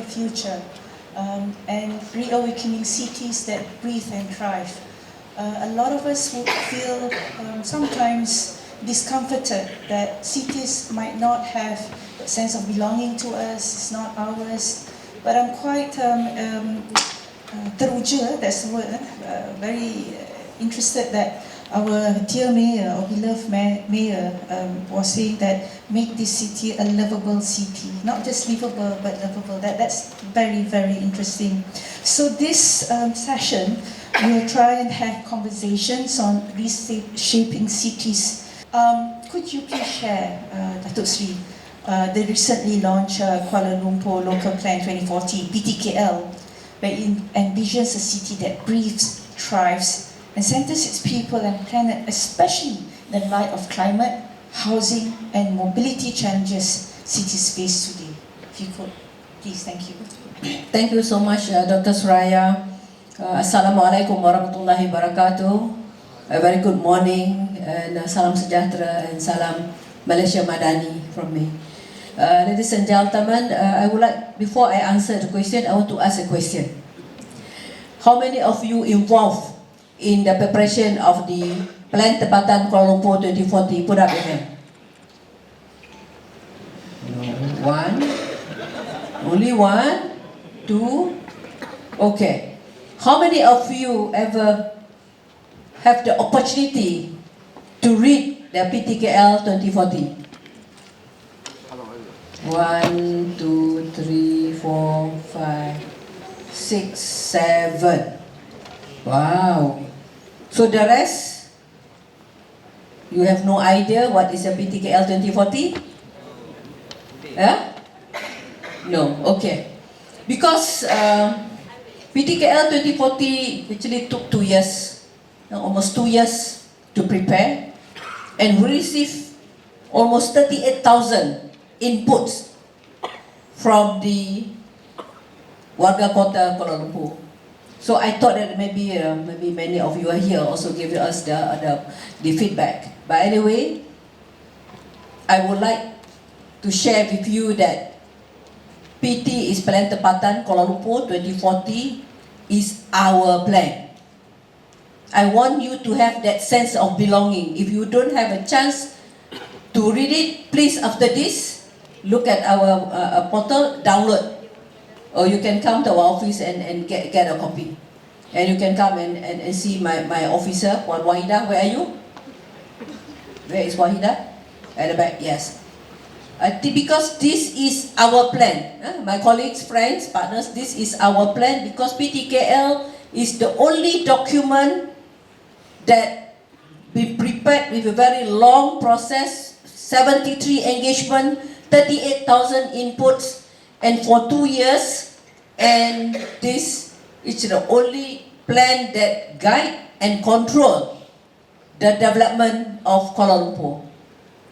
the future and reawakening cities that breathe and thrive. A lot of us would feel sometimes discomforted that cities might not have a sense of belonging to us, it's not ours. But I'm quite teruja, that's the word, very interested that our dear mayor, or beloved mayor, was saying that make this city a livable city. Not just livable, but livable. That's very, very interesting. So this session, we'll try and have conversations on reshaping cities. Could you please share, Datuk Sri, the recently launched Kuala Lumpur Local Plan 2040, PTKL, where it envisions a city that breathes, thrives, and centers its people and planet, especially in the light of climate, housing, and mobility challenges cities face today. If you could, please, thank you. Thank you so much, Dr. Suraya. Assalamualaikum warahmatullahi wabarakatuh. A very good morning, and salam sejahtera and salam Malaysia Madani from me. Ladies and gentlemen, I would like, before I answer the question, I want to ask a question. How many of you involved in the preparation of the Plan Tempatan Kuala Lumpur 2040? Put up your hand. No. One. Only one. Two. Okay. How many of you ever have the opportunity to read the PTKL 2040? 1, 2, 3, 4, 5, 6, 7. Wow. So the rest, you have no idea what is a PTKL 2040? Huh? No, okay. Because PTKL 2040 actually took 2 years, almost 2 years to prepare, and we received almost 38,000 inputs from the warga kota Kuala Lumpur. So I thought that maybe many of you are here also giving us the feedback. But anyway, I would like to share with you that PT is Plan Tempatan Kuala Lumpur 2040 is our plan. I want you to have that sense of belonging. If you don't have a chance to read it, please after this, look at our portal, download. Or you can come to our office and get a copy. And you can come and see my officer, Wahida. Where are you? Where is Wahida? At the back, yes. Because this is our plan. My colleagues, friends, partners, this is our plan because PTKL is the only document that we prepared with a very long process, 73 engagement, 38,000 inputs, and for 2 years, and this is the only plan that guide and control the development of Kuala Lumpur.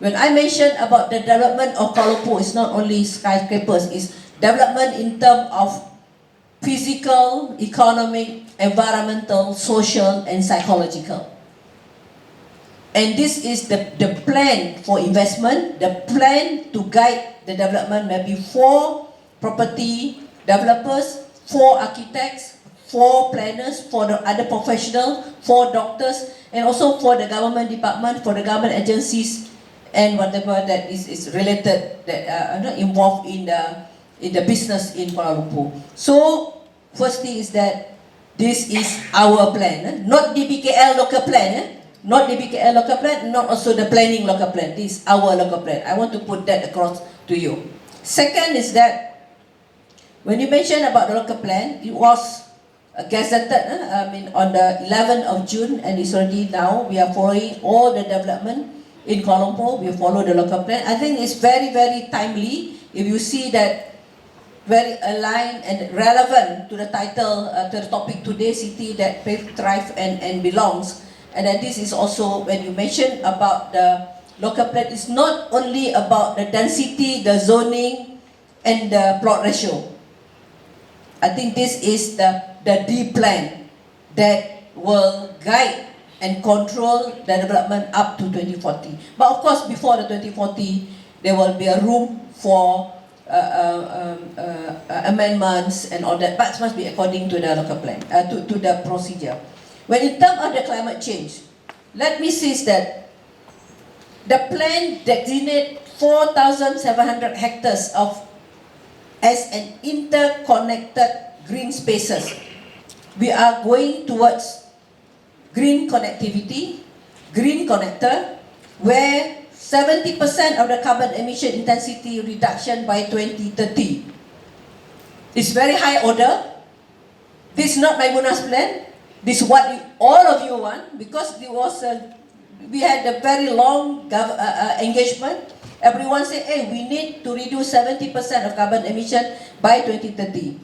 When I mention about the development of Kuala Lumpur, it's not only skyscrapers, it's development in terms of physical, economic, environmental, social, and psychological. And this is the plan for investment, the plan to guide the development maybe for property developers, for architects, for planners, for the other professionals, for doctors, and also for the government department, for the government agencies, and whatever that is related, that are involved in the business in Kuala Lumpur. So, first thing is that this is our plan, not DBKL local plan, not DBKL local plan, not also the planning local plan. This is our local plan. I want to put that across to you. Second is that when you mention about the local plan, it was gazetted on the 11th of June, and it's already now. We are following all the development in Kuala Lumpur. We follow the local plan. I think it's very, very timely. If you see that very aligned and relevant to the title, to the topic today, city that thrive and belongs. And then this is also when you mention about the local plan, it's not only about the density, the zoning, and the plot ratio. I think this is the D plan that will guide and control the development up to 2040. But of course, before the 2040, there will be a room for amendments and all that, but it must be according to the local plan, to the procedure. When in terms of the climate change, let me say that the plan designate 4,700 hectares of as an interconnected green spaces. We are going towards green connectivity, green connector, where 70% of the carbon emission intensity reduction by 2030. It's very high order. This is not my Munas plan. This is what all of you want, because we had a very long engagement. Everyone said, hey, we need to reduce 70% of carbon emission by 2030.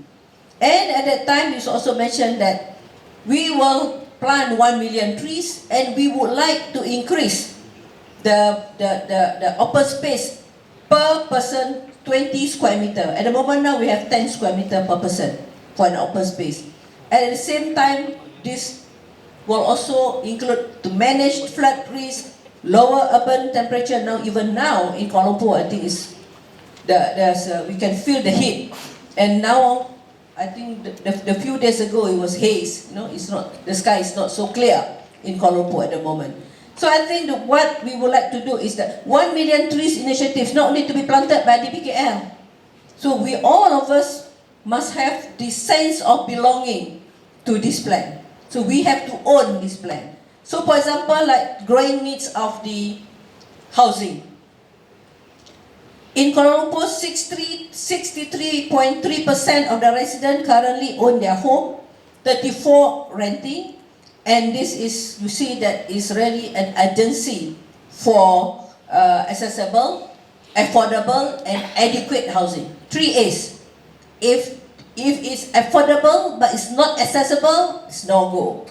And at that time, it's also mentioned that we will plant 1 million trees, and we would like to increase the open space per person 20 square meter. At the moment now, we have 10 square meter per person for an open space. And at the same time, this will also include to manage flood risk, lower urban temperature. Now, even now in Kuala Lumpur, I think we can feel the heat. And now, I think the few days ago it was haze. It's not, the sky is not so clear in Kuala Lumpur at the moment. So I think that what we would like to do is that 1 million trees initiatives not only to be planted by DBKL. So we all of us must have the sense of belonging to this plan. So we have to own this plan. So for example, like growing needs of the housing. In Kuala Lumpur, 63.3% of the residents currently own their home, 34% renting, and this is, you see that is really an agency for accessible, affordable, and adequate housing. 3 A's. If it's affordable but it's not accessible, it's no go.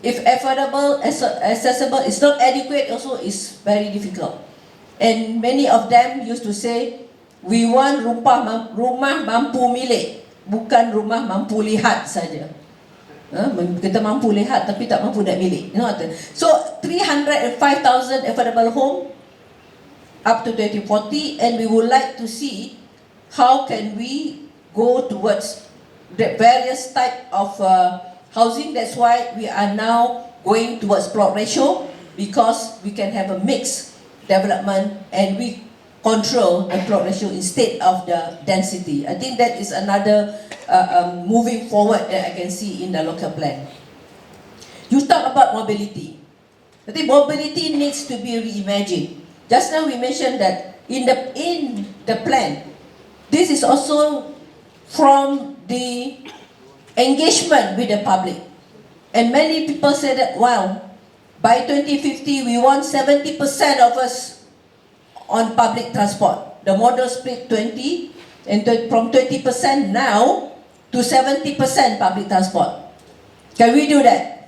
If affordable, accessible, it's not adequate, also is very difficult. And many of them used to say, we want rumah mampu milik, bukan rumah mampu lihat saja. Kita mampu lihat tapi tak mampu nak milik. So 305,000 affordable home up to 2040, and we would like to see how can we go towards the various type of housing. That's why we are now going towards plot ratio, because we can have a mixed development and we control the plot ratio instead of the density. I think that is another moving forward that I can see in the local plan. You talk about mobility. I think mobility needs to be reimagined. Just now we mentioned that in the plan, this is also from the engagement with the public. And many people say that, wow, by 2050 we want 70% of us on public transport. The model split 20, and from 20% now to 70% public transport. Can we do that?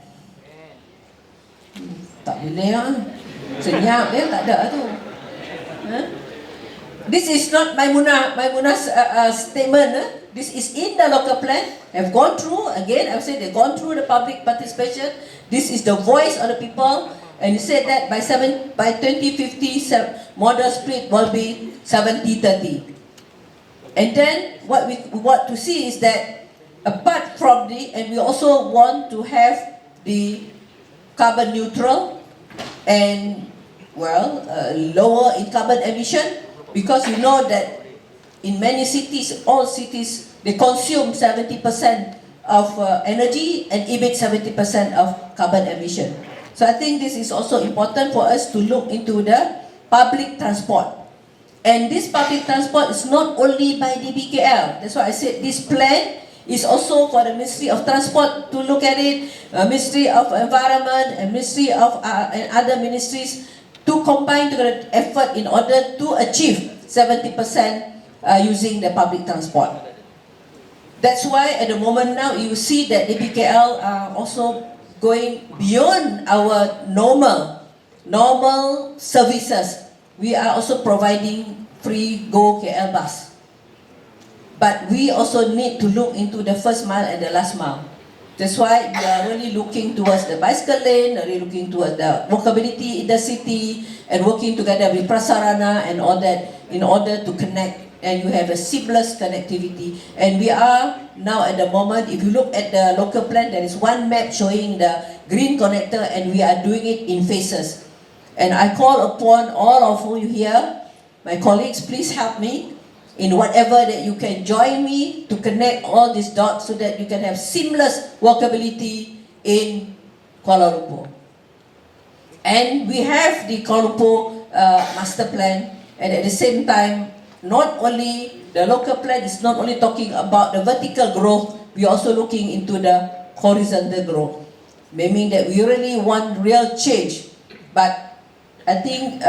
Tak boleh lah. Senyap dia tak ada tu. This is not Maimunah's statement. This is in the local plan. Have gone through, again I said they've gone through the public participation. This is the voice of the people. And you said that by 2050, model split will be 70-30. And then what we want to see is that apart from and we also want to have the carbon neutral and, lower in carbon emission, because you know that in many cities, all cities, they consume 70% of energy and emit 70% of carbon emission. So I think this is also important for us to look into the public transport. And this public transport is not only by DBKL. That's why I said this plan is also for the Ministry of Transport to look at it, Ministry of Environment and Ministry of and other ministries to combine together effort in order to achieve 70% using the public transport. That's why at the moment now you see that DBKL are also going beyond our normal services. We are also providing free Go KL bus. But we also need to look into the first mile and the last mile. That's why we are really looking towards the bicycle lane, really looking towards the walkability in the city, and working together with Prasarana and all that in order to connect and you have a seamless connectivity. And we are now at the moment, if you look at the local plan, there is one map showing the green connector, and we are doing it in phases. And I call upon all of you here, my colleagues, please help me in whatever that you can join me to connect all these dots so that you can have seamless walkability in Kuala Lumpur. And we have the Kuala Lumpur master plan, and at the same time, not only the local plan is not only talking about the vertical growth, we are also looking into the horizontal growth, meaning that we really want real change. But I think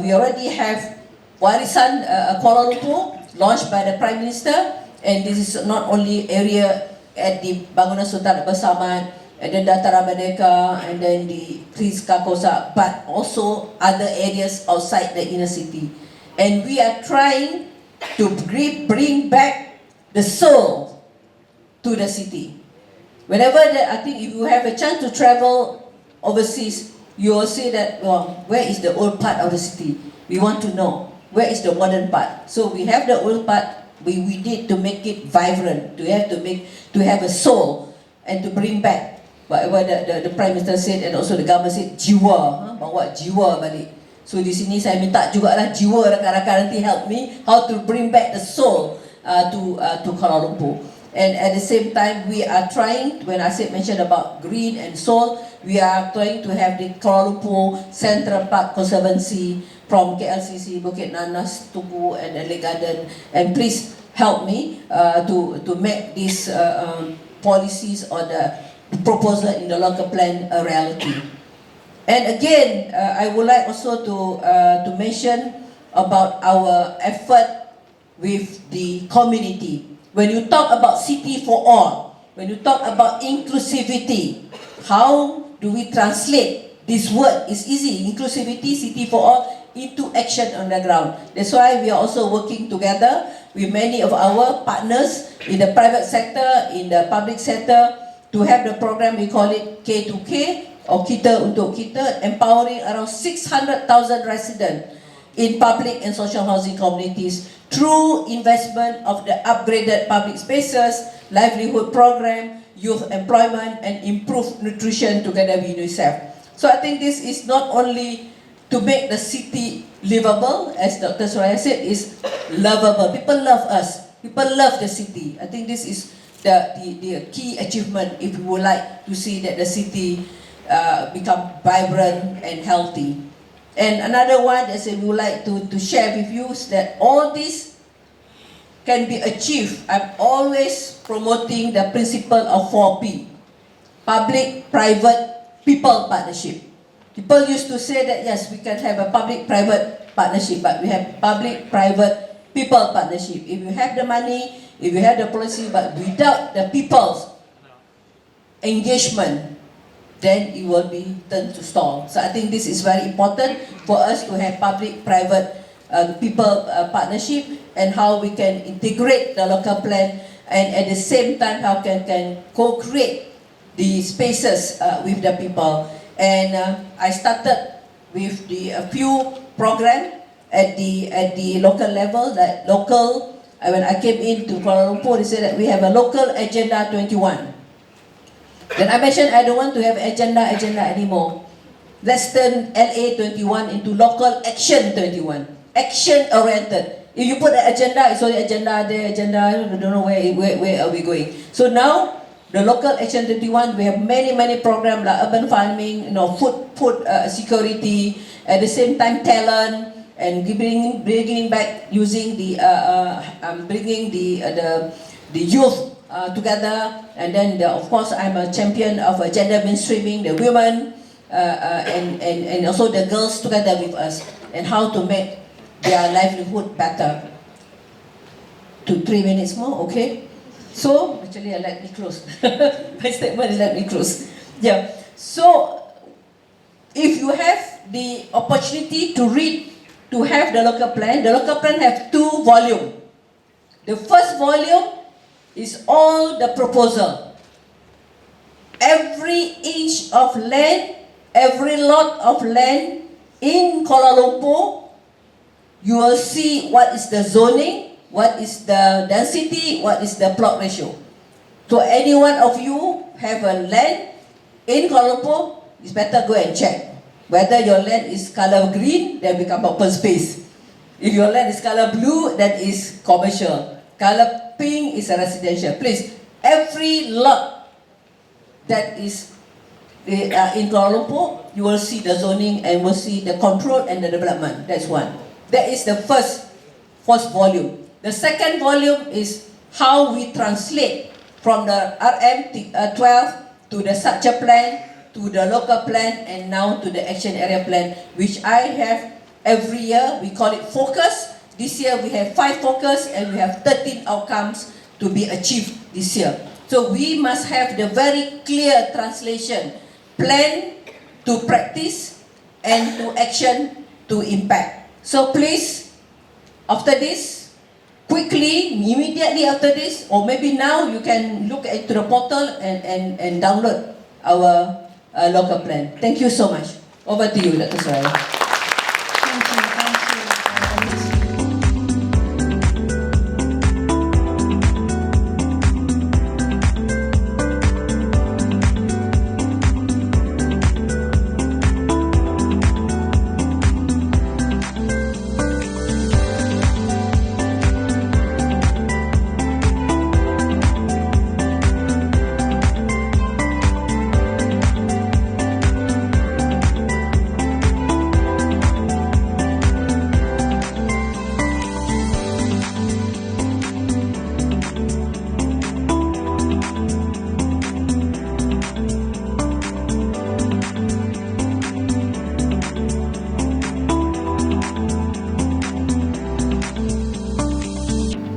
we already have Warisan Kuala Lumpur launched by the Prime Minister, and this is not only area at the Bangunan Sultan Bersamaan, and then Dataran Merdeka, and then the Kris Kakosa, but also other areas outside the inner city. And we are trying to bring back the soul to the city. Whenever I think if you have a chance to travel overseas, you will see that, well, where is the old part of the city? We want to know. Where is the modern part? So we have the old part. We need to make it vibrant. To have a soul, and to bring back whatever the Prime Minister said, and also the government said, jiwa, bawa jiwa balik. So di sini saya minta jugalah jiwa rakan-rakan nanti help me how to bring back the soul to Kuala Lumpur. And at the same time, we are trying, when I mentioned about green and soul, we are trying to have the Kuala Lumpur Central Park Conservancy from KLCC, Bukit Nanas, Tugu, and LA Garden. And please help me to make these policies or the proposal in the local plan a reality. And again, I would like also to mention about our effort with the community. When you talk about city for all, when you talk about inclusivity, how do we translate this word? It's easy, inclusivity, city for all, into action on the ground. That's why we are also working together with many of our partners in the private sector, in the public sector, to have the program, we call it K2K, or Kita Untuk Kita, empowering around 600,000 residents in public and social housing communities through investment of the upgraded public spaces, livelihood program, youth employment, and improved nutrition together with UNICEF. So I think this is not only to make the city livable, as Dr. Soraya said, is lovable. People love us. People love the city. I think this is the key achievement if we would like to see that the city become vibrant and healthy. And another one that we would like to share with you is that all this can be achieved. I'm always promoting the principle of 4P. Public, private, people partnership. People used to say that yes, we can have a public-private partnership, but we have public-private people partnership. If you have the money, if you have the policy, but without the people's engagement, then it will be turned to stall. So I think this is very important for us to have public-private people partnership, and how we can integrate the local plan, and at the same time how can co-create the spaces with the people. And I started with a few program at the local level, that local. When I came into Kuala Lumpur, they said that we have a local agenda 21. Then I mentioned I don't want to have agenda anymore. Let's turn LA 21 into local action 21. Action oriented. If you put an agenda, it's only agenda there, agenda, I don't know where are we going. So now, the local action 21, we have many programs like urban farming, food security, at the same time talent, and bringing back using bringing the youth together, and then of course I'm a champion of gender mainstreaming, the women and also the girls together with us, and how to make their livelihood better. 3 minutes more, okay? So actually, let me close. My statement is let me close. Yeah. So if you have the opportunity to read, to have the local plan have 2 volumes. The first volume is all the proposal. Every inch of land, every lot of land in Kuala Lumpur, you will see what is the zoning, what is the density, what is the plot ratio. So any one of you have a land in Kuala Lumpur, it's better go and check whether your land is color green, then become open space. If your land is color blue, that is commercial. Color pink is a residential. Please, every lot that is in Kuala Lumpur, you will see the zoning and will see the control and the development. That's one. That is the first volume. The second volume is how we translate from the RM12 to the structure plan, to the local plan, and now to the action area plan, which I have every year. We call it focus. This year we have 5 focus and we have 13 outcomes to be achieved this year. So we must have the very clear translation, plan to practice and to action to impact. So please, after this, quickly, immediately after this, or maybe now, you can look into the portal and download our local plan. Thank you so much. Over to you, Dr. Soraya. Thank you.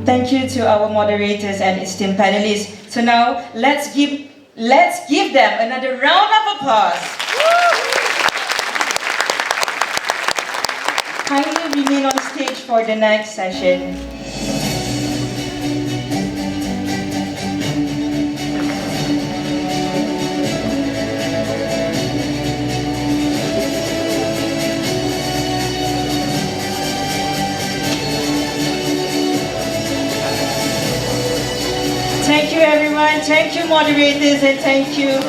Thank you to our moderators and esteemed panelists. So now, let's give them another round of applause. Kindly remain on stage for the next session. Thank you everyone, thank you moderators, and thank you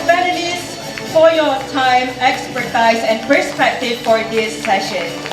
panelists for your time, expertise and perspective for this session.